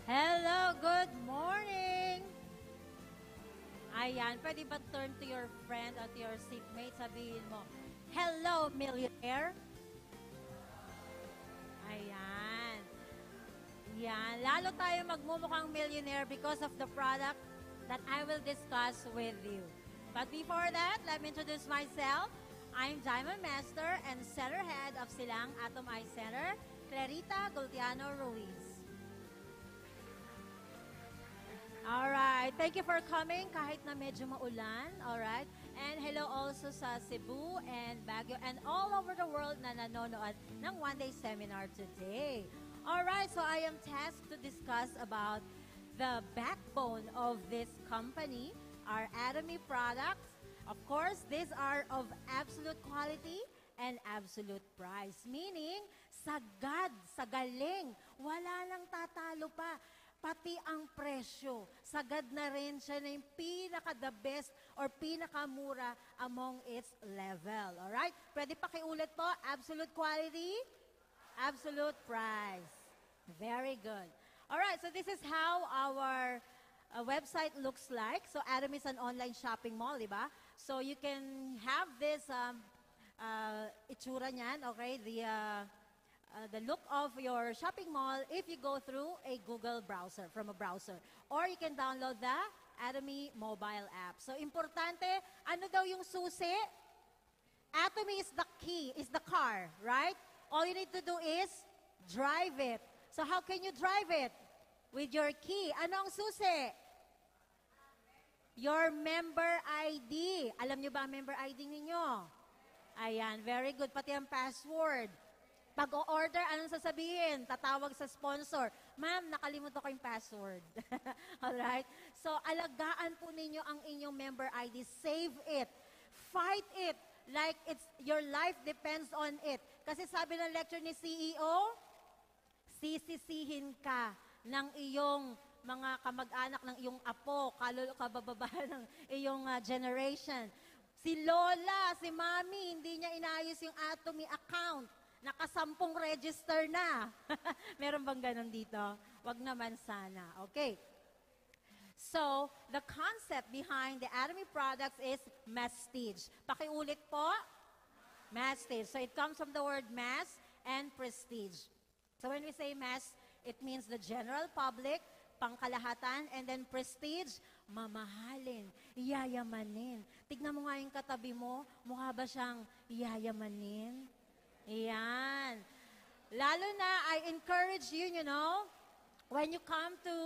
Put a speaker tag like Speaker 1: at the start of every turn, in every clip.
Speaker 1: Hello, good morning! Ayan, pwede ba turn to your friend at your seatmate, sabihin mo, hello, millionaire! Ayan. Yan, lalo tayo magmumukhang millionaire because of the product that I will discuss with you. But before that, let me introduce myself. I'm Diamond Master and Center Head of Silang Atom Eye Center, Clarita Gultiano Ruiz. Alright, thank you for coming kahit na medyo maulan, alright? And hello also sa Cebu and Baguio and all over the world na nanonood ng one-day seminar today. Alright, so I am tasked to discuss about the backbone of this company, our Atomy products. Of course, these are of absolute quality and absolute price. Meaning, sagad, sagaling, wala nang tatalo pa. Pati ang presyo, sagad na rin siya na yung pinaka-the best or pinaka-mura among its level. Alright? Pwede pakiulit po, absolute quality, absolute price. Very good. Alright, so this is how our website looks like. So Atom is an online shopping mall, di ba? So you can have this itsura niyan, okay? The look of your shopping mall if you go through a Google browser, from a browser. Or you can download the Atomy mobile app. So, importante, ano daw yung susi? Atomy is the key, is the car, right? All you need to do is drive it. So, how can you drive it? With your key. Ano ang susi? Your member ID. Alam niyo ba ang member ID ninyo? Ayan, very good. Pati ang password. Pag o-order, anong sasabihin? Tatawag sa sponsor. Ma'am, nakalimutan ko yung password. Alright? So, alagaan po ninyo ang inyong member ID. Save it. Fight it. Like your life depends on it. Kasi sabi ng lecture ni CEO, sisisihin ka ng iyong mga kamag-anak, ng iyong apo, kabababa ng iyong generation. Si Lola, si Mami, hindi niya inayos yung Atomy account. Nakasampung register na. Meron bang ganun dito? Wag naman sana. Okay. So, the concept behind the Atomy products is mastige. Pakiulit po. Mastige. So, it comes from the word mass and prestige. So, when we say mass, it means the general public, pangkalahatan, and then prestige, mamahalin, yayamanin. Tignan mo nga yung katabi mo, mukha ba siyang yayamanin? Ayan. Lalo na, I encourage you, when you come to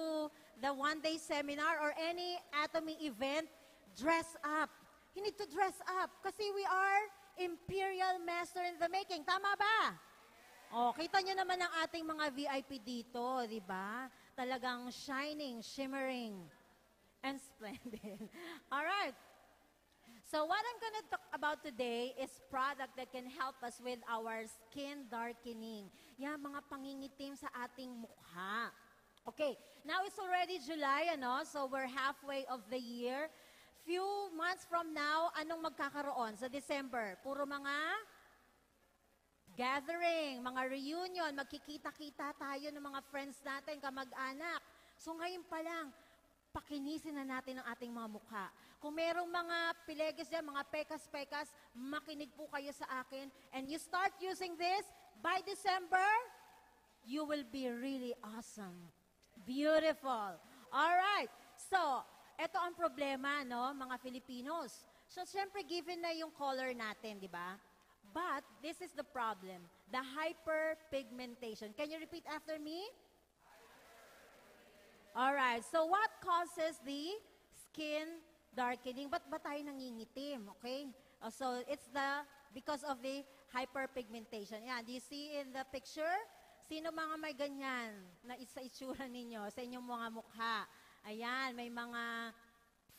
Speaker 1: the one-day seminar or any Atomy event, dress up. You need to dress up kasi we are Imperial Master in the making. Tama ba? Oh, kita nyo naman ang ating mga VIP dito, di ba? Talagang shining, shimmering, and splendid. All right. So what I'm going to talk about today is product that can help us with our skin darkening. Yan, mga pangingitim sa ating mukha. Okay, now it's already July, so we're halfway of the year. Few months from now, anong magkakaroon sa December? Puro mga gathering, mga reunion, magkikita-kita tayo ng mga friends natin, kamag-anak. So ngayon pa lang, pakinisin na natin ang ating mga mukha. Kung merong mga pilegis dyan, mga pekas-pekas, makinig po kayo sa akin. And you start using this, by December, you will be really awesome. Beautiful. Alright. So, ito ang problema, mga Filipinos. So, syempre, given na yung color natin, di ba? But, this is the problem. The hyperpigmentation. Can you repeat after me? Alright, so what causes the skin darkening? Ba't ba tayo nangingitim? Okay? So it's because of the hyperpigmentation. Yan, do you see in the picture? Sino mga may ganyan na sa itsura ninyo, sa inyong mga mukha? Ayan, may mga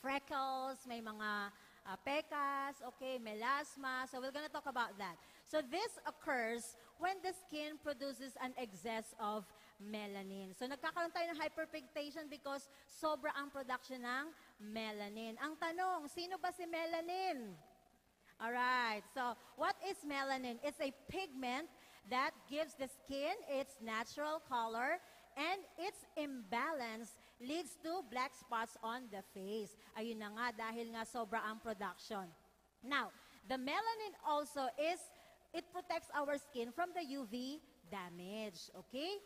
Speaker 1: freckles, may mga pekas, okay, melasma. So we're gonna talk about that. So this occurs when the skin produces an excess of melanin. So nagkakaroon tayo ng hyperpigmentation because sobra ang production ng melanin. Ang tanong, sino ba si melanin? Alright, so what is melanin? It's a pigment that gives the skin its natural color and its imbalance leads to black spots on the face. Ayun na nga, dahil nga sobra ang production. Now, the melanin also it protects our skin from the UV damage, okay?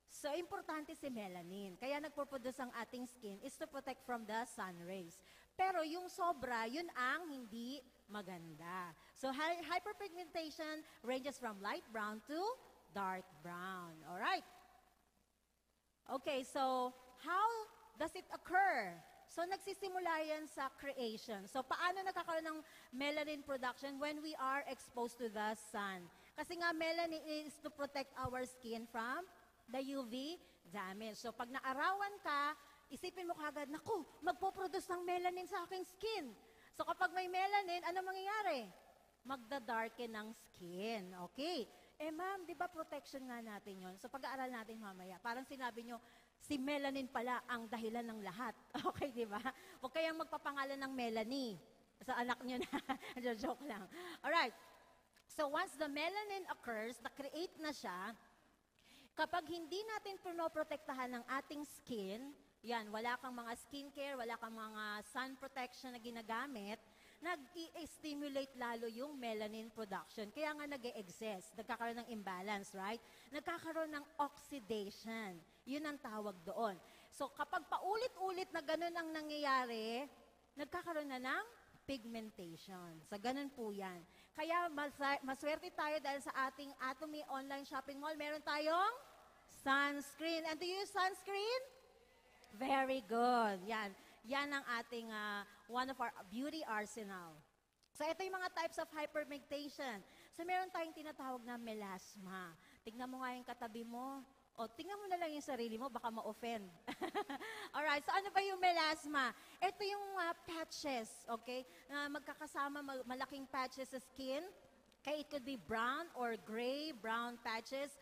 Speaker 1: So, importante si melanin. Kaya nagpo-produce ang ating skin is to protect from the sun rays. Pero yung sobra, yun ang hindi maganda. So, hyperpigmentation ranges from light brown to dark brown. Alright? Okay, so how does it occur? So, nagsisimula yan sa creation. So, paano nagkakaroon ng melanin production when we are exposed to the sun? Kasi nga, melanin is to protect our skin from the UV damage. So, pag naarawan ka, isipin mo kagad, naku, magpo-produce ng melanin sa aking skin. So, kapag may melanin, ano mangyayari? Magda-darken ng skin. Okay. Ma'am, di ba protection nga natin yon? So, pag-aaral natin mamaya, parang sinabi nyo, si melanin pala ang dahilan ng lahat. Okay, di ba? Huwag kayang magpapangalan ng Melanie sa anak nyo na. Joke lang. Alright. So, once the melanin occurs, na-create na siya, kapag hindi natin pinoprotektahan ng ating skin, yan, wala kang mga skincare, wala kang mga sun protection na ginagamit, nag-i-stimulate lalo yung melanin production. Kaya nga nag-e-excess, nagkakaroon ng imbalance, right? Nagkakaroon ng oxidation. Yun ang tawag doon. So kapag paulit-ulit na ganun ang nangyayari, nagkakaroon na ng pigmentation. Sa ganun po yan. Kaya maswerte tayo dahil sa ating Atomy online shopping mall, meron tayong sunscreen. And do you use sunscreen? Very good. Yan. Yan ang ating one of our beauty arsenal. So ito yung mga types of hyperpigmentation. So meron tayong tinatawag na melasma. Tignan mo nga yung katabi mo. O tingnan mo na lang yung sarili mo, baka ma-offend. Alright, so ano ba yung melasma? Ito yung patches, okay? Magkakasama, malaking patches sa skin. Okay, it could be brown or gray, brown patches,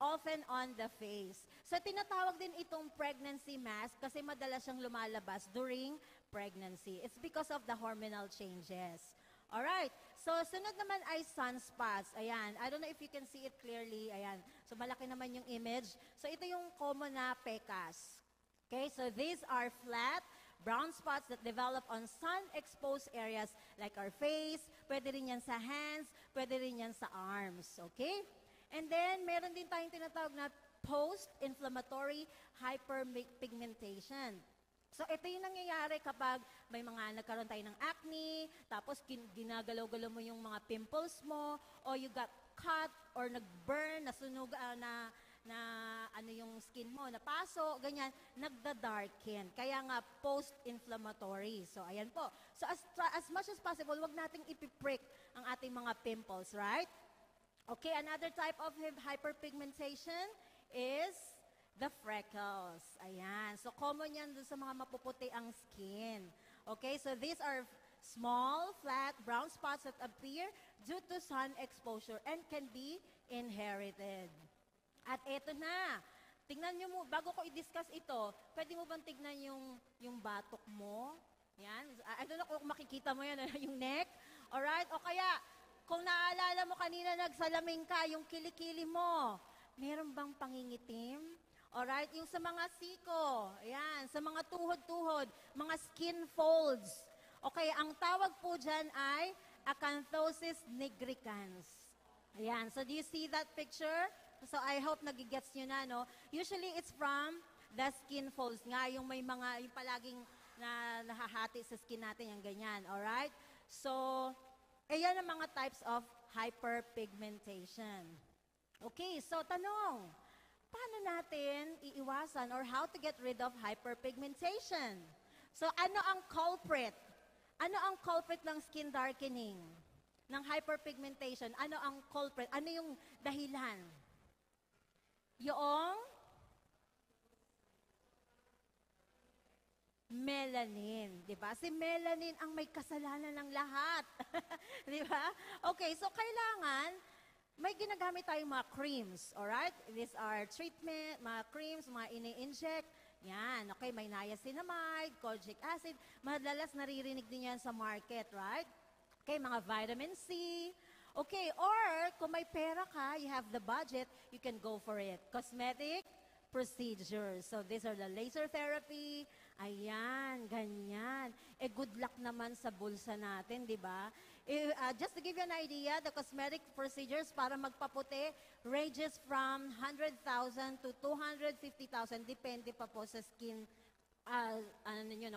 Speaker 1: often on the face. So tinatawag din itong pregnancy mask kasi madalas siyang lumalabas during pregnancy. It's because of the hormonal changes. Alright, so sunod naman ay sunspots. Ayan, I don't know if you can see it clearly. Ayan, so malaki naman yung image. So ito yung common na pecas. Okay, so these are flat, brown spots that develop on sun-exposed areas like our face, pwede rin yan sa hands, pwede rin yan sa arms. Okay? And then, meron din tayong tinatawag na post-inflammatory hyperpigmentation. So, ito yung nangyayari kapag may mga nagkaroon tayo ng acne, tapos ginagalaw-galaw mo yung mga pimples mo, or you got cut, or nag-burn, nasunog, ano yung skin mo, napaso, ganyan, nagda-darken. Kaya nga, post-inflammatory. So, ayan po. So, as much as possible, wag nating ipiprick ang ating mga pimples, right? Okay, another type of hyperpigmentation is the freckles. Ayan. So, common yan dun sa mga mapuputi ang skin. Okay, so these are small, flat, brown spots that appear due to sun exposure and can be inherited. At eto na. Tingnan nyo mo, bago ko i-discuss ito, pwede mo bang tignan yung batok mo? Yan. I don't know kung makikita mo yan, yung neck. Alright? O kaya, kung naaalala mo kanina nagsalamin ka, yung kilikili mo, meron bang pangingitim? Alright? Yung sa mga siko, ayan, sa mga tuhod-tuhod, mga skin folds. Okay, ang tawag po dyan ay acanthosis nigricans. Ayan, so do you see that picture? So I hope nagigets nyo na, no? Usually it's from the skin folds nga, yung may mga, yung palaging nahahati sa skin natin, yung ganyan, alright? So, ayan ang mga types of hyperpigmentation. Okay, so tanong, paano natin iiwasan or how to get rid of hyperpigmentation? So ano ang culprit? Ano ang culprit ng skin darkening? Ng hyperpigmentation? Ano ang culprit? Ano yung dahilan? Yung melanin, di ba? Si melanin ang may kasalanan ng lahat. Di ba? Okay, so kailangan may ginagamit tayong mga creams, alright? These are treatment, mga creams, mga ini-inject. Yan, okay, may niacinamide, kojic acid. Madalas naririnig din yan sa market, right? Okay, mga vitamin C. Okay, or kung may pera ka, you have the budget, you can go for it. Cosmetic procedures. So these are the laser therapy. Ayan, ganyan. Good luck naman sa bulsa natin, di ba? Just to give you an idea, the cosmetic procedures para magpaputi ranges from 100,000 to 250,000. Depende pa po sa skin,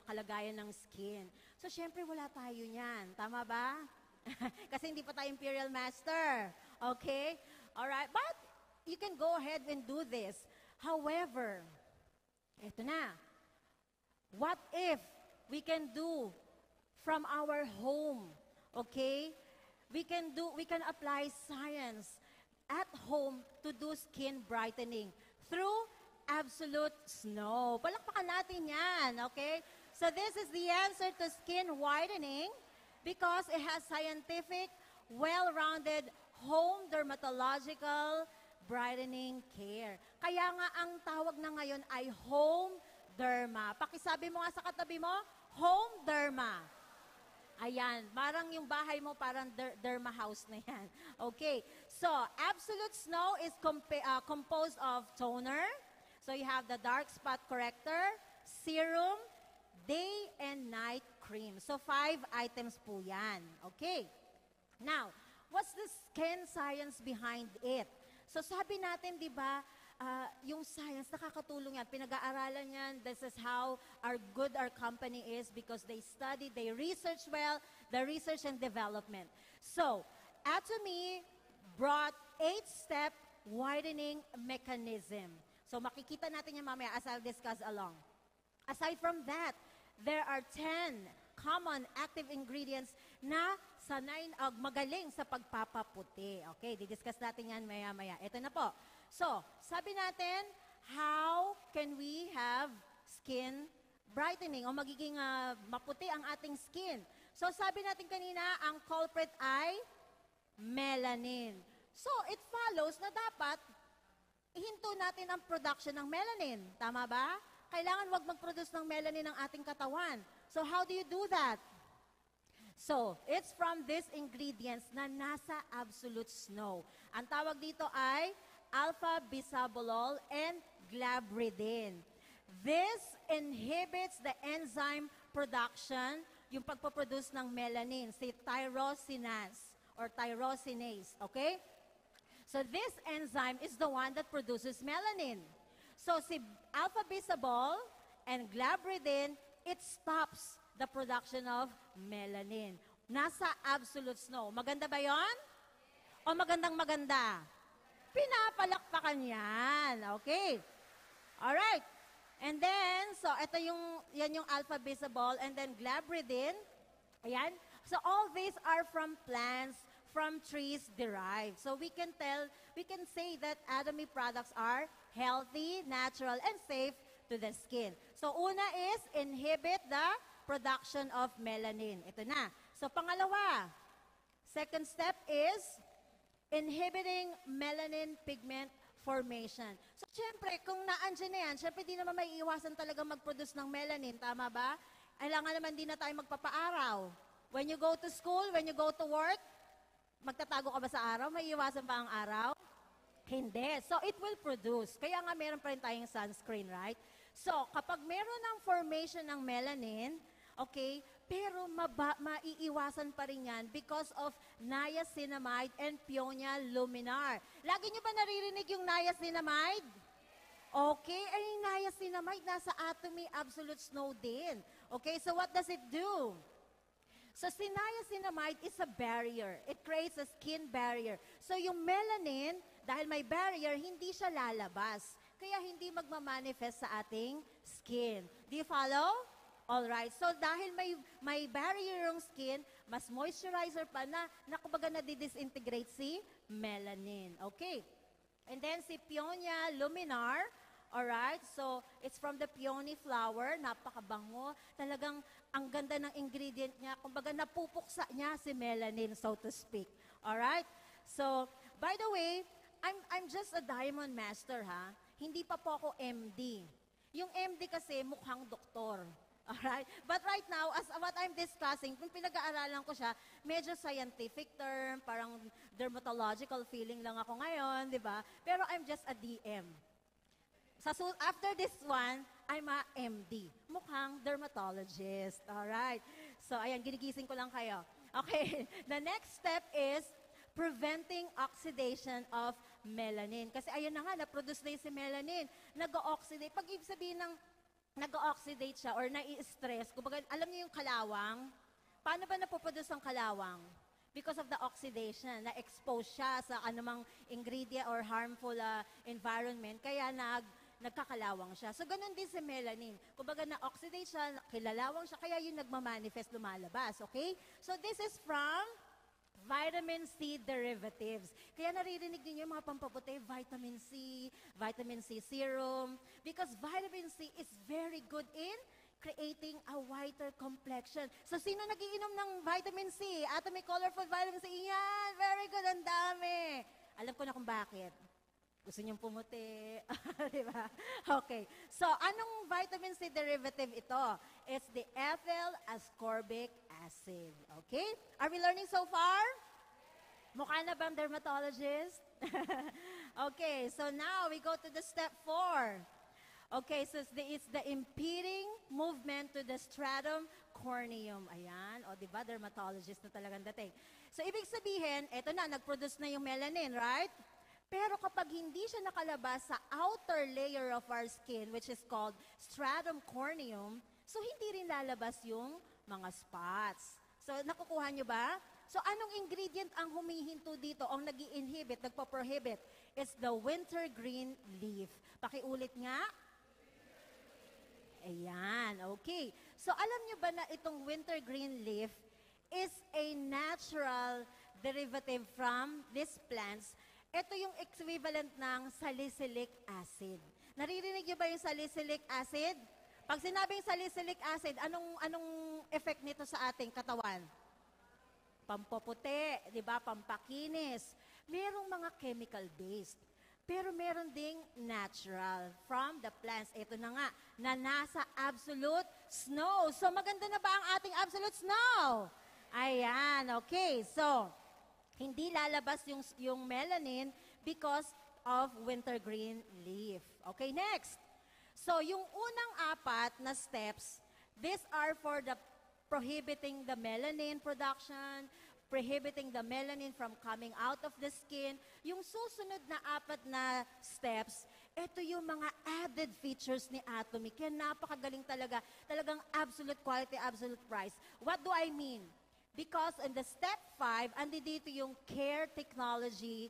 Speaker 1: kalagayan ng skin. So, syempre, wala tayo niyan. Tama ba? Kasi hindi pa tayo Imperial Master. Okay? Alright? But, you can go ahead and do this. However, eto na. What if we can do from our home? Okay? We can apply science at home to do skin brightening through Absolute Snow. Palakpakan natin yan, okay? So this is the answer to skin whitening because it has scientific, well-rounded home dermatological brightening care. Kaya nga ang tawag na ngayon ay home derma. Pakisabi mo nga sa katabi mo, home derma. Ayan, parang yung bahay mo parang derma house na yan. Okay, so Absolute Snow is composed of toner. So you have the dark spot corrector, serum, day and night cream. So 5 items po yan. Okay, now, what's the skin science behind it? So sabi natin, di ba, yung science, nakakatulong yan. Pinag-aaralan yan. This is how our company is because they study, they research well, the research and development. So, Atomy brought 8-step whitening mechanism. So, makikita natin yan mamaya as I'll discuss along. Aside from that, there are 10 common active ingredients na magaling sa pagpapaputi. Okay, didiscuss natin yan maya-maya. Ito na po. So, sabi natin, how can we have skin brightening o magiging maputi ang ating skin? So, sabi natin kanina, ang culprit ay melanin. So, it follows na dapat ihinto natin ang production ng melanin. Tama ba? Kailangan wag mag-produce ng melanin ng ating katawan. So, how do you do that? So, it's from these ingredients na nasa Absolute Snow. Ang tawag dito ay alpha-bisabolol and glabridin. This inhibits the enzyme production, yung pagpaproduce ng melanin, si tyrosinase or tyrosinase, okay? So this enzyme is the one that produces melanin. So si alpha-bisabol and glabridin, it stops the production of melanin. Nasa Absolute Snow. Maganda ba yon? O magandang-maganda? Pinapalakpakan yan. Okay. Alright. And then, so ito yan yung alpha-bisabol and then glabridin. Ayan. So all these are from plants, from trees derived. So we can say that Atomy products are healthy, natural, and safe to the skin. So una is inhibit the production of melanin. Ito na. So pangalawa, second step is inhibiting melanin pigment formation. So, syempre, kung naandyan na yan, syempre di naman may iwasan talaga mag-produce ng melanin. Tama ba? Kailangan naman di na tayo magpapaaraw. When you go to school, when you go to work, magtatago ka ba sa araw? May iwasan ba ang araw? Hindi. So, it will produce. Kaya nga meron pa rin tayong sunscreen, right? So, kapag meron ng formation ng melanin, okay, pero maiiwasan pa rin yan because of niacinamide and Pionia luminar. Lagi nyo ba naririnig yung niacinamide? Okay, ay yung niacinamide nasa Atomy Absolute Snow din. Okay, so what does it do? So si niacinamide is a barrier. It creates a skin barrier. So yung melanin, dahil may barrier, hindi siya lalabas. Kaya hindi magmamanifest sa ating skin. Do you follow? Alright, so dahil may barrier yung skin, mas moisturizer pa na kumbaga nadidisintegrate si melanin. Okay. And then si Pionia luminar, alright, so it's from the peony flower, napakabango. Talagang ang ganda ng ingredient niya, kumbaga napupuksa niya si melanin, so to speak. Alright, so by the way, I'm just a diamond master ha. Hindi pa po ako MD. Yung MD kasi mukhang doktor. Alright? But right now, as what I'm discussing, kung pinag-aaralan ko siya, medyo scientific term, parang dermatological feeling lang ako ngayon, di ba? Pero I'm just a DM. After this one, I'm a MD. Mukhang dermatologist. Alright. So, ayan, ginigising ko lang kayo. Okay. The next step is preventing oxidation of melanin. Kasi ayun na nga, na-produce na yung si melanin. Nag-oxidate. Pag ibig sabihin ng nag-oxidate siya or nai-stress, kumbaga, alam niyo yung kalawang? Paano ba napoproduce ang kalawang? Because of the oxidation, na-expose siya sa anumang ingredient or harmful environment, kaya nagkakalawang siya. So, ganun din si melanin. Kumbaga, na-oxidate siya, kilalawang siya, kaya yung nagmamanifest, lumalabas. Okay? So, this is from vitamin C derivatives. Kaya naririnig niyo yung mga pampaputi, vitamin C serum, because vitamin C is very good in creating a whiter complexion. So, sino nagiinom ng vitamin C? Atomic colorful vitamin C? Yan! Very good! Ang dami! Alam ko na kung bakit. Gusto niyong pumuti. Di ba? Okay. So, anong vitamin C derivative ito? It's the ethyl ascorbic acid. Okay? Are we learning so far? Mukha na bang dermatologist? Okay. So, now we go to the step 4. Okay, so it's the impeding movement to the stratum corneum. Ayan, o diba, dermatologist na talagang dating. So, ibig sabihin, eto na, nag-produce na yung melanin, right? Pero kapag hindi siya nakalabas sa outer layer of our skin, which is called stratum corneum, so hindi rin lalabas yung mga spots. So, nakukuha nyo ba? So, anong ingredient ang humihinto dito, ang nag-i-inhibit, nagpo-prohibit? It's the wintergreen leaf. Pakiulit nga. Ayan, okay. So, alam nyo ba na itong wintergreen leaf is a natural derivative from these plants? Ito yung equivalent ng salicylic acid. Naririnig nyo ba yung salicylic acid? Pag sinabing salicylic acid, anong effect nito sa ating katawan? Pampuputi, di ba? Pampakinis. Merong mga chemical-based. Pero meron ding natural from the plants. Ito na nga, na nasa absolute snow. So, maganda na ba ang ating absolute snow? Ayan, okay. So, hindi lalabas yung melanin because of wintergreen leaf. Okay, next. So, yung unang 4 na steps, these are for the prohibiting the melanin production, prohibiting the melanin from coming out of the skin. Yung susunod na 4 na steps, ito yung mga added features ni Atomy. Kaya napakagaling talaga. Talagang absolute quality, absolute price. What do I mean? Because in the step 5, andi dito yung care technology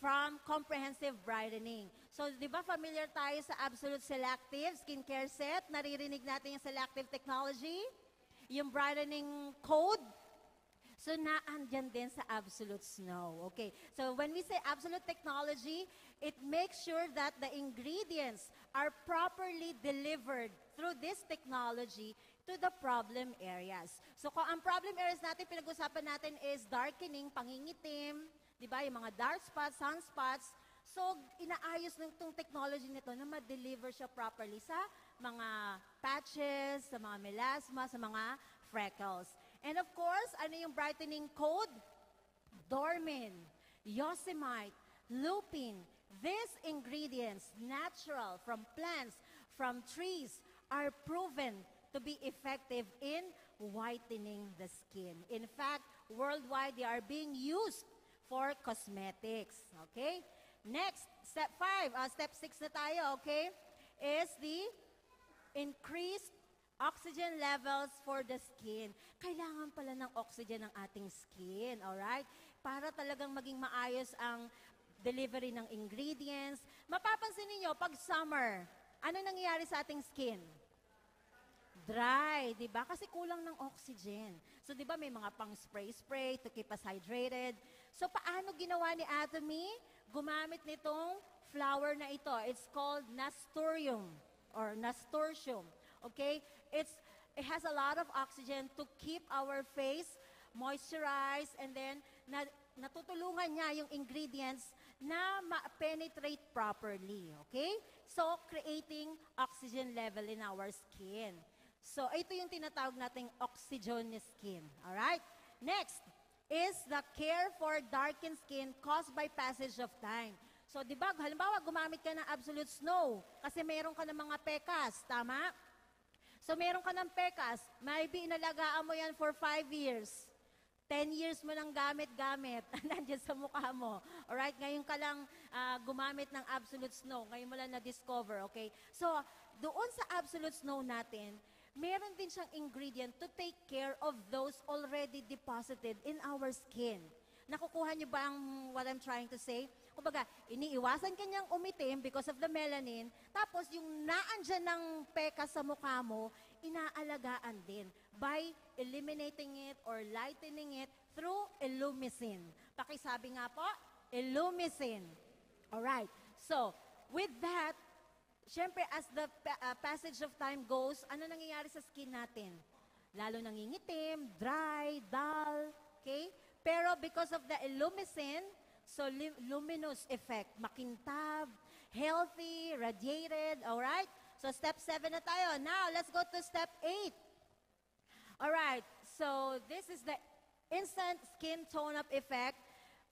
Speaker 1: from comprehensive brightening. So, di ba familiar tayo sa absolute selective skincare set? Naririnig natin yung selective technology? Yung brightening code? So, naandyan din sa absolute snow. Okay. So, when we say absolute technology, it makes sure that the ingredients are properly delivered through this technology to the problem areas. So, kung ang problem areas natin, pinag-usapan natin is darkening, pangingitim, di ba, yung mga dark spots, sunspots. So, inaayos ng itong technology nito na ma-deliver siya properly sa mga patches, sa mga melasma, sa mga freckles. And of course, ano yung brightening code? Dormin, yosemite, lupin. These ingredients, natural, from plants, from trees, are proven to be effective in whitening the skin. In fact, worldwide, they are being used for cosmetics. Okay? Next, step 5, step 6 na tayo, okay? Is the increased oxygen levels for the skin. Kailangan pala ng oxygen ng ating skin, alright? Para talagang maging maayos ang delivery ng ingredients. Mapapansin niyo pag summer, ano nangyayari sa ating skin? Dry, di ba? Kasi kulang ng oxygen. So, di ba may mga pang spray-spray to keep us hydrated. So, paano ginawa ni Atomy? Gumamit nitong flower na ito. It's called nasturtium or nasturtium. Okay? It has a lot of oxygen to keep our face moisturized, and then natutulungan niya yung ingredients na ma-penetrate properly. Okay? So, creating oxygen level in our skin. So, ito yung tinatawag nating oxygen skin. Alright? Next is the care for darkened skin caused by passage of time. So, di ba, halimbawa, gumamit ka ng Absolute Snow kasi meron ka ng mga pekas, tama? So, meron ka ng pekas, maybe inalagaan mo yan for 5 years. 10 years mo nang gamit-gamit, nandiyan sa mukha mo. Alright, ngayon ka lang gumamit ng Absolute Snow, ngayon mo lang na-discover, okay? So, doon sa Absolute Snow natin, meron din siyang ingredient to take care of those already deposited in our skin. Nakukuha niyo ba ang what I'm trying to say? Kumbaga, iniiwasan kanyang umitim because of the melanin, tapos yung naandyan ng peka sa mukha mo, inaalagaan din by eliminating it or lightening it through Illumicin. Pakisabi nga po, Illumicin. Alright, so with that, syempre as the passage of time goes, ano nangyayari sa skin natin? Lalo nangingitim, dry, dull, okay? Pero because of the Illumicin, so luminous effect, makintab, healthy, radiated, alright? So step 7 na tayo. Now, let's go to step 8. Alright, so this is the instant skin tone-up effect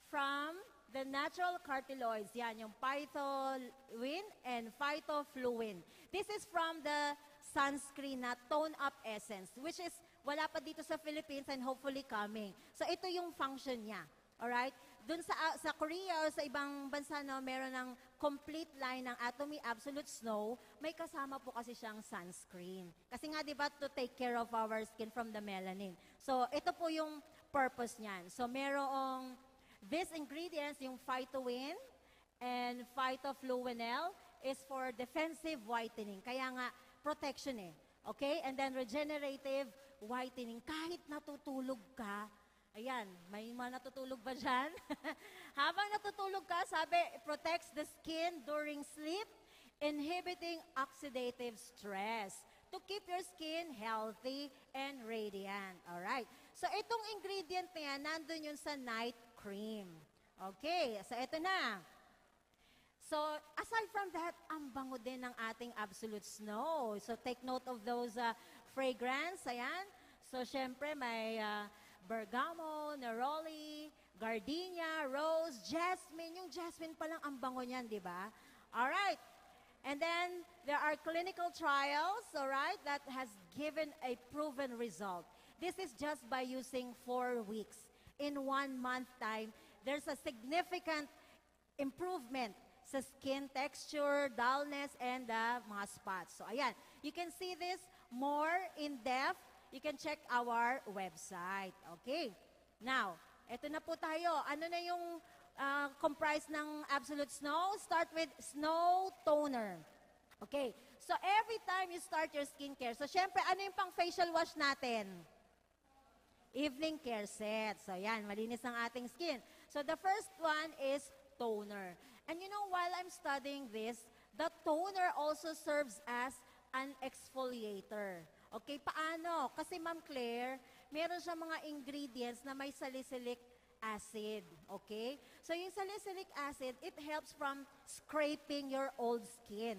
Speaker 1: from the natural cartiloids. Yan, yung phytolin and phytofluin. This is from the sunscreen na tone-up essence, which is wala pa dito sa Philippines and hopefully coming. So ito yung function niya. Alright? Doon sa Korea o sa ibang bansa na meron ng complete line ng Atomy Absolute Snow, may kasama po kasi siyang sunscreen. Kasi nga, di ba, to take care of our skin from the melanin. So, ito po yung purpose niyan. So, merong these ingredients, yung phytoin and phytofluenil, is for defensive whitening. Kaya nga, protection eh. Okay? And then regenerative whitening. Kahit natutulog ka, ayan, may mga natutulog ba dyan? Habang natutulog ka, sabi, protects the skin during sleep, inhibiting oxidative stress to keep your skin healthy and radiant. Alright. So, itong ingredient na yan, nandun yun sa night cream. Okay, so ito na. So, aside from that, ang bango din ng ating Absolute Snow. So, take note of those fragrance. Ayan. So, syempre, may bergamot, neroli, gardenia, rose, jasmine. Yung jasmine pa lang ang bango niyan, di ba? Alright. And then, there are clinical trials, alright, that has given a proven result. This is just by using 4 weeks. In 1 month time, there's a significant improvement sa skin texture, dullness, and mga spots. So, ayan. You can see this more in depth. You can check our website. Okay. Now, eto na po tayo. Ano na yung comprise ng Absolute Snow? Start with Snow Toner. Okay. So, every time you start your skincare, so, syempre, ano yung pang facial wash natin? Evening care set. So, yan. Malinis ang ating skin. So, the first one is toner. And you know, while I'm studying this, the toner also serves as an exfoliator. Okay, paano? Kasi Ma'am Claire, meron siya mga ingredients na may salicylic acid. Okay? So yung salicylic acid, it helps from scraping your old skin.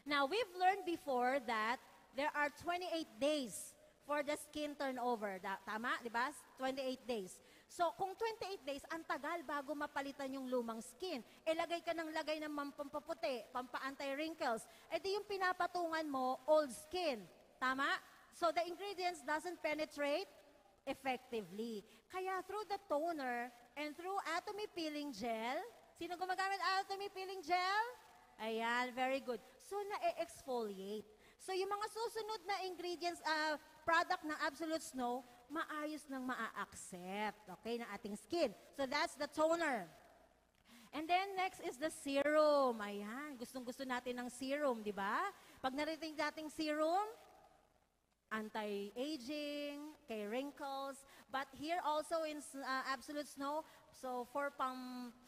Speaker 1: Now, we've learned before that there are 28 days for the skin turnover. Tama? Di ba? 28 days. So, kung 28 days, ang tagal bago mapalitan yung lumang skin. Lagay ka ng lagay ng pampaputi, pampa-anti-wrinkles. Di yung pinapatungan mo, old skin. Tama? So, the ingredients doesn't penetrate effectively. Kaya through the toner and through Atomy Peeling Gel, sino gumagamit Atomy Peeling Gel? Ayan, very good. So, na-exfoliate. So, yung mga susunod na ingredients, product ng Absolute Snow, maayos nang maa-accept, okay, ng ating skin. So, that's the toner. And then, next is the serum. Ayan, gustong-gusto natin ng serum, di ba? Pag narinig nating serum, anti-aging, kay wrinkles. But here also in Absolute Snow, so for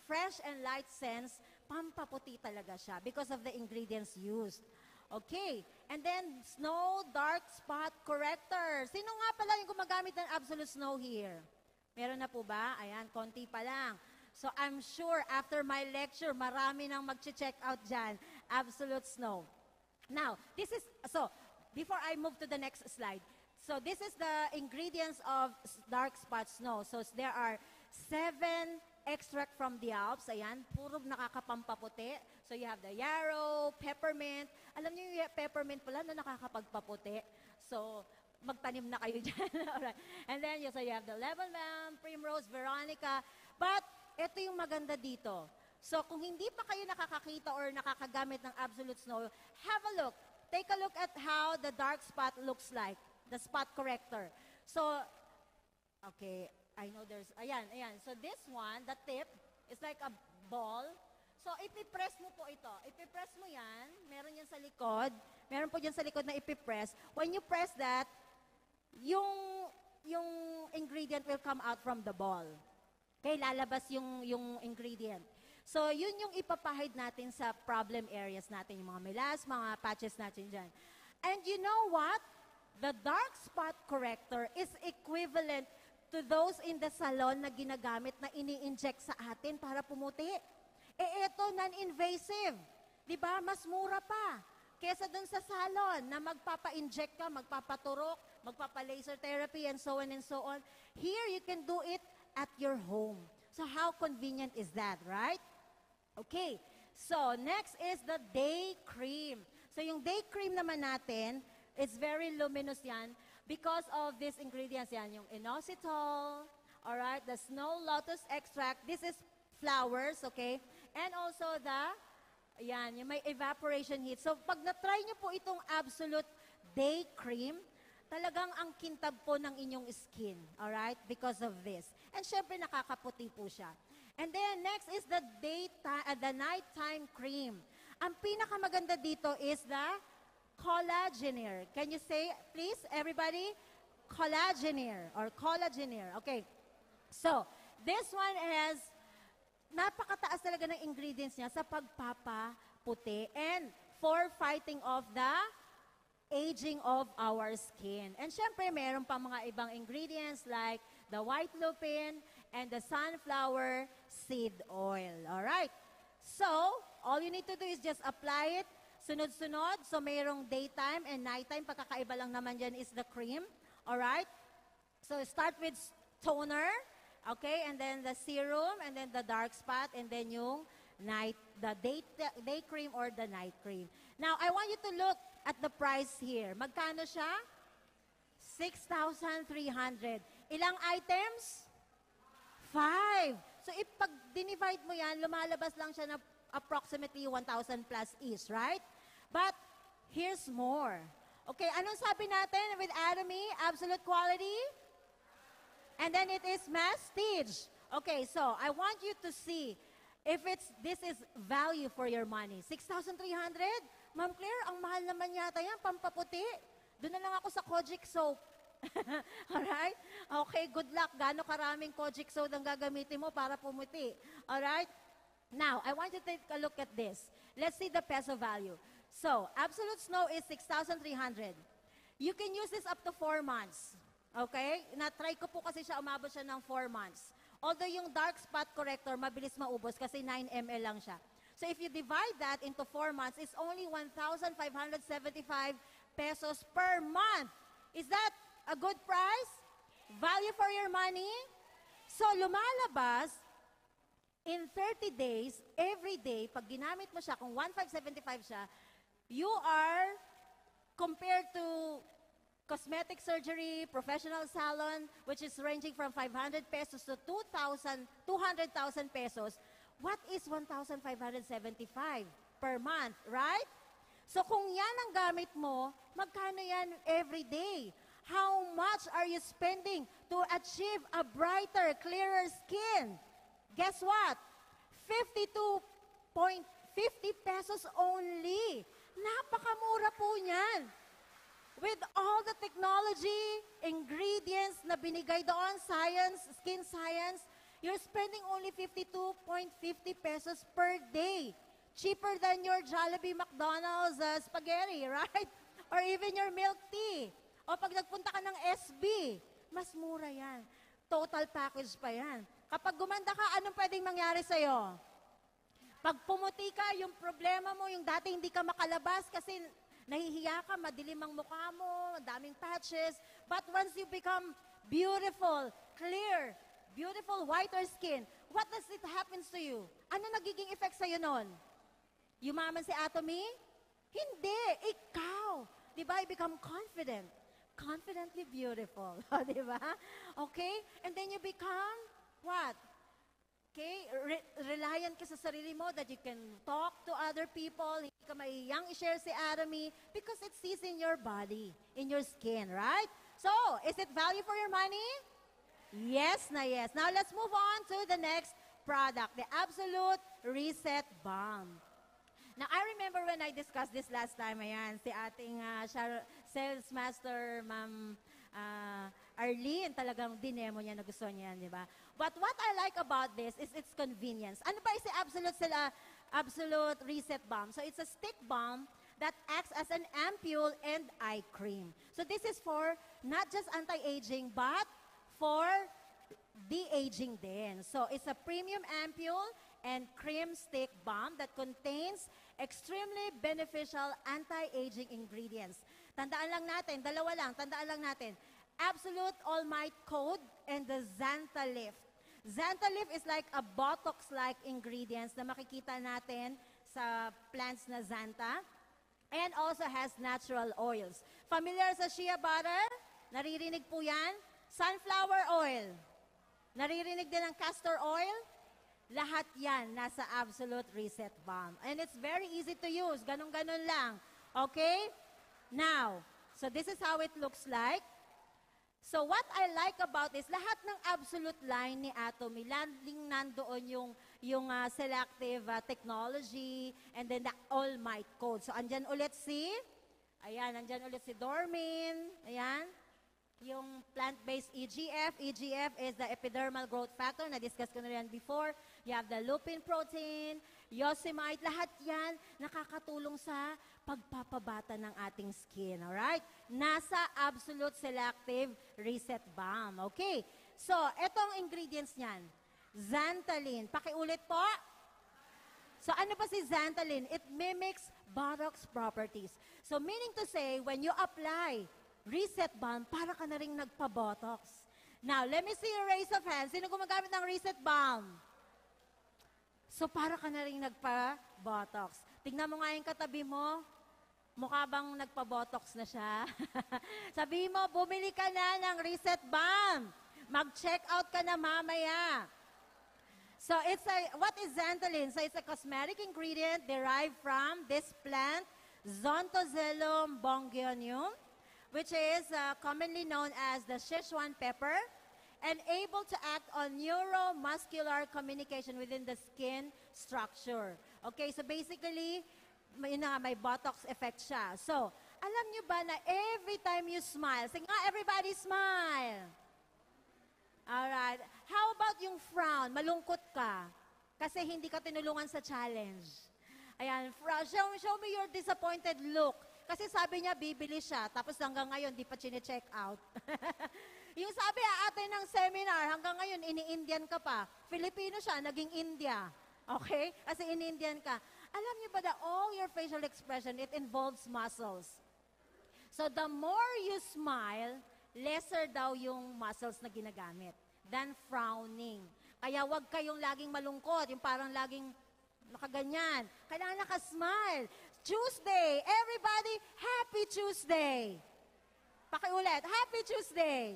Speaker 1: fresh and light scents, pampaputi talaga siya because of the ingredients used. Okay. And then, Snow Dark Spot Corrector. Sino nga pala yung gumagamit ng Absolute Snow here? Meron na po ba? Ayan, konti pa lang. So, I'm sure after my lecture, marami nang mag-check out dyan. Absolute Snow. Now, before I move to the next slide, so this is the ingredients of Dark Spot Snow. So, there are 7 extract from the Alps. Ayan, puro nakakapampaputi. So you have the yarrow, peppermint. Alam niyo yung peppermint pala na nakakapagpaputi. So, magtanim na kayo dyan. Alright. And then, so you have the lebanon, primrose, veronica. But, ito yung maganda dito. So, kung hindi pa kayo nakakakita or nakakagamit ng absolute snow, have a look. Take a look at how the dark spot looks like. The spot corrector. So, okay, I know there's, ayan. So this one, the tip, is like a ball. So, ipipress mo po ito. Ipipress mo yan. Meron yan sa likod. Meron po dyan sa likod na ipipress. When you press that, yung ingredient will come out from the ball. Okay, lalabas yung ingredient. So, yun yung ipapahid natin sa problem areas natin, yung mga melas, mga patches natin dyan. And you know what? The dark spot corrector is equivalent to those in the salon na ginagamit na ini-inject sa atin para pumuti. Ito, non-invasive. Diba? Mas mura pa. Kesa dun sa salon na magpapa-inject ka, magpapaturok, magpapa-laser therapy, and so on and so on. Here, you can do it at your home. So, how convenient is that, right? Okay. So, next is the day cream. So, yung day cream naman natin, it's very luminous yan because of these ingredients yan. Yung inositol, alright, the snow lotus extract. This is flowers, okay? And also yung may evaporation heat. So, pag na-try nyo po itong absolute day cream, talagang ang kintab po ng inyong skin, alright? Because of this. And syempre, nakakaputi po siya. And then, next is the nighttime cream. Ang pinakamaganda dito is the collageneer. Can you say, please, everybody? Collageneer or collageneer. Okay. So, this one has napakataas talaga ng ingredients niya sa pagpapaputi and for fighting off the aging of our skin. And syempre, meron pa mga ibang ingredients like the white lupin and the sunflower seed oil. Alright? So, all you need to do is just apply it sunod-sunod. So, mayroong daytime and nighttime. Pagkakaiba lang naman dyan is the cream. Alright? So, start with toner. Okay? And then the serum. And then the dark spot. And then yung the day cream or the night cream. Now, I want you to look at the price here. Magkano siya? 6,300. Ilang items? 5. So, pag dinivide mo yan, lumalabas lang siya na approximately 1,000 plus each, right? But, here's more. Okay, anong sabi natin with Atomy? Absolute quality? And then it is Mastige. Okay, so, I want you to see if this is value for your money. 6,300? Ma'am Claire, ang mahal naman yata yan, pampaputi. Doon na lang ako sa Kojic soap. Alright? Okay, good luck. Gaano karaming Kojic soap ang gagamitin mo para pumuti. Alright? Now, I want you to take a look at this. Let's see the peso value. So, Absolute Snow is 6,300. You can use this up to 4 months. Okay? Na-try ko po kasi siya, umabot siya ng 4 months. Although yung dark spot corrector, mabilis maubos kasi 9 ml lang siya. So, if you divide that into 4 months, it's only 1,575 pesos per month. Is that a good price? Value for your money? So, lumalabas, in 30 days, every day, pag ginamit mo siya, kung 1,575 siya, you are, compared to cosmetic surgery, professional salon, which is ranging from 500 pesos to 200,000 pesos, what is 1,575 per month, right? So kung yan ang gamit mo, magkano yan every day? How much are you spending to achieve a brighter, clearer skin? Guess what? 52.50 pesos only. Napakamura po niyan. With all the technology, ingredients na binigay doon, science, skin science, you're spending only 52.50 pesos per day. Cheaper than your Jollibee McDonald's spaghetti, right? Or even your milk tea. O pag nagpunta ka ng SB, mas mura yan. Total package pa yan. Kapag gumanda ka, anong pwedeng mangyari sa'yo? Pag pumuti ka, yung problema mo, yung dati hindi ka makalabas kasi nahihiya ka, madilim ang mukha mo, daming patches. But once you become beautiful, clear, beautiful whiter skin, what does it happens to you? Ano nagiging effect sa'yo nun? Yumaman si Atomy? Hindi, ikaw. Di ba? You become confident. Confidently beautiful. Di ba? Okay? And then you become, what? Okay? Reliant ka sa sarili mo that you can talk to other people. Hindi ka maiyang i-share si Atomy because it sees in your body, in your skin, right? So, is it value for your money? Yes na yes. Now, let's move on to the next product, the Absolute Reset Balm. Now, I remember when I discussed this last time, ayan, si ating sales master, Ma'am Arlene, talagang dinemo niya na gusto niya, di ba? But what I like about this is its convenience. Ano ba si Absolute Reset Balm? So, it's a stick balm that acts as an ampule and eye cream. So, this is for not just anti-aging, but for de-aging din. So, it's a premium ampule and cream stick balm that contains extremely beneficial anti-aging ingredients. Tandaan lang natin, dalawa lang, tandaan lang natin. Absolute All Might Code and the Xantalift. Xantalift is like a Botox-like ingredients na makikita natin sa plants na Xantha and also has natural oils. Familiar sa shea butter? Naririnig po yan? Sunflower oil. Naririnig din ng castor oil? Lahat yan nasa Absolute Reset Balm. And it's very easy to use. Ganon-ganon lang. Okay? Now, so this is how it looks like. So what I like about this, lahat ng Absolute line ni Atomy, landing nandoon yung selective technology and then the All Might Code. So andyan ulit andyan ulit si Dormin. Ayan. Yung plant-based EGF. EGF is the epidermal growth factor. Na-discuss ko na yan before. You have the lupin protein, yosemite. Lahat yan nakakatulong sa pagpapabata ng ating skin. Alright? Nasa Absolute Selective Reset Balm. Okay. So, etong ingredients niyan. Xanthalin. Pakiulit po. So, ano ba si Xanthalin? It mimics Botox properties. So, meaning to say, when you apply Reset Balm, para ka na rin nagpa-Botox. Now, let me see your raise of hands. Sino gumagamit ng Reset Balm? So, para ka na rin nagpa-Botox. Tingnan mo nga yung katabi mo. Mukha bang nagpa-Botox na siya? Sabihin mo, bumili ka na ng Reset Balm. Mag-check out ka na mamaya. So, what is Xanthalin? So, it's a cosmetic ingredient derived from this plant, Zontozellum bongionium, which is commonly known as the Szechuan pepper, and able to act on neuromuscular communication within the skin structure. Okay, so basically, may Botox effect siya. So, alam nyo ba na every time you smile, sige nga, everybody smile. Alright. How about yung frown? Malungkot ka. Kasi hindi ka tinulungan sa challenge. Ayan, show me your disappointed look. Kasi sabi niya, bibili siya. Tapos hanggang ngayon, di pa chine-check out. Yung sabi ate ng seminar, hanggang ngayon, ini-Indian ka pa. Filipino siya, naging India. Okay? Kasi in-Indian ka. Alam niyo ba that all your facial expression, it involves muscles. So the more you smile, lesser daw yung muscles na ginagamit than frowning. Kaya wag kayong laging malungkot, yung parang laging nakaganyan. Kailangan naka-smile. Tuesday. Everybody, Happy Tuesday. Pakiulit, Happy Tuesday.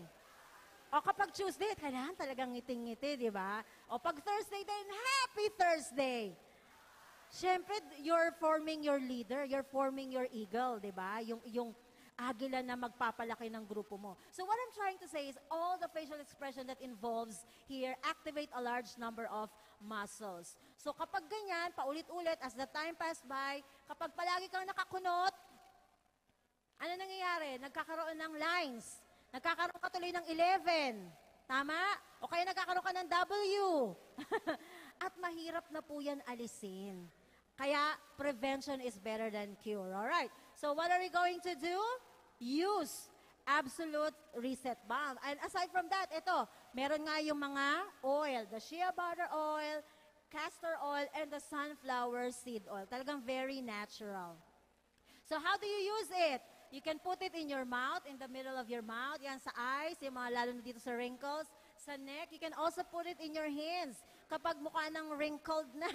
Speaker 1: O kapag Tuesday, kailangan talagang ngiting-ngiti, di ba? O pag Thursday din, Happy Thursday. Siyempre, you're forming your leader, you're forming your eagle, di ba? Yung agila na magpapalaki ng grupo mo. So what I'm trying to say is all the facial expression that involves here activate a large number of muscles. So kapag ganyan, paulit-ulit, as the time pass by, kapag palagi kang nakakunot, ano nangyayari? Nagkakaroon ng lines. Nagkakaroon ka tuloy ng 11. Tama? O kaya nagkakaroon ka ng W. At mahirap na po yan alisin. Kaya prevention is better than cure. Alright? So what are we going to do? Use Absolute Reset Balm. And aside from that, ito, meron nga yung mga oil, the shea butter oil, castor oil, and the sunflower seed oil. Talagang very natural. So how do you use it? You can put it in your mouth, in the middle of your mouth, yan sa eyes, yung mga lalo na dito sa wrinkles, sa neck. You can also put it in your hands. kapag mukha ng wrinkled na.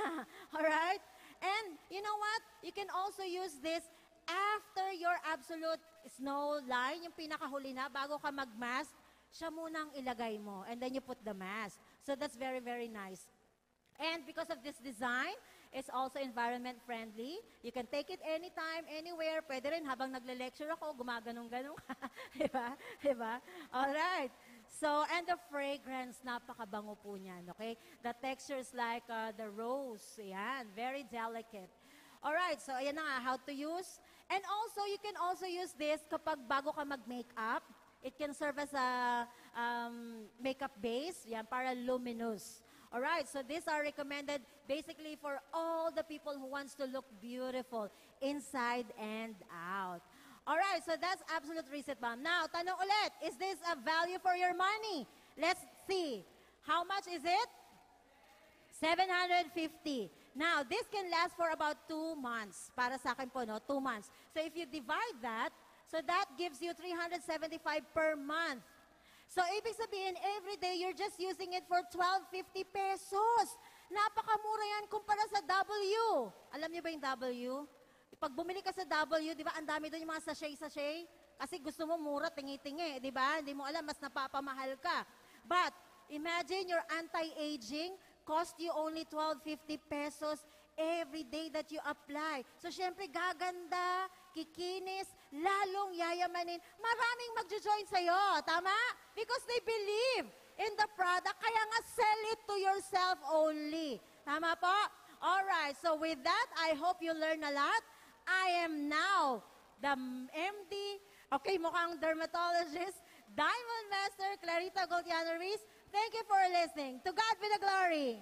Speaker 1: Alright? And you know what? You can also use this after your absolute snow line, yung pinakahuli na, bago ka mag-mask, siya munang ilagay mo. And then you put the mask. So that's very, very nice. And because of this design, it's also environment friendly. You can take it anytime, anywhere. Pwede rin habang nagle-lecture ako, gumaganong-ganong ka. Diba? Diba? Alright. So, and the fragrance, napakabango po niyan, okay? The texture is like the rose. Yan, very delicate. Alright, so ayan na nga, how to use. And also, you can also use this kapag bago ka mag-makeup. It can serve as a makeup base, yan, para luminous. Alright, so these are recommended basically for all the people who wants to look beautiful inside and out. Alright, so that's Absolute Reset Balm. Now, tanong ulit, is this a value for your money? Let's see. How much is it? 750. Now, this can last for about 2 months. Para sa akin po, no? 2 months. So if you divide that, so that gives you 375 per month. So, ibig sabihin, every day, you're just using it for 12.50 pesos. Napakamura yan kumpara sa W. Alam niyo ba yung W? Pag bumili ka sa W, di ba, ang dami doon yung mga sachet-sachet. Kasi gusto mo mura, tingi-tingi, di ba? Hindi mo alam, mas napapamahal ka. But, imagine your anti-aging cost you only 12.50 pesos every day that you apply. So, syempre, gaganda, kikinis, lalong yayamanin. Maraming magjo-join sa'yo, tama? Because they believe in the product, kaya nga sell it to yourself only. Tama po? Alright, so with that, I hope you learn a lot. I am now the MD, okay, mukhang dermatologist, Diamond Master Clarita Goltiano Ruiz. Thank you for listening. To God be the glory.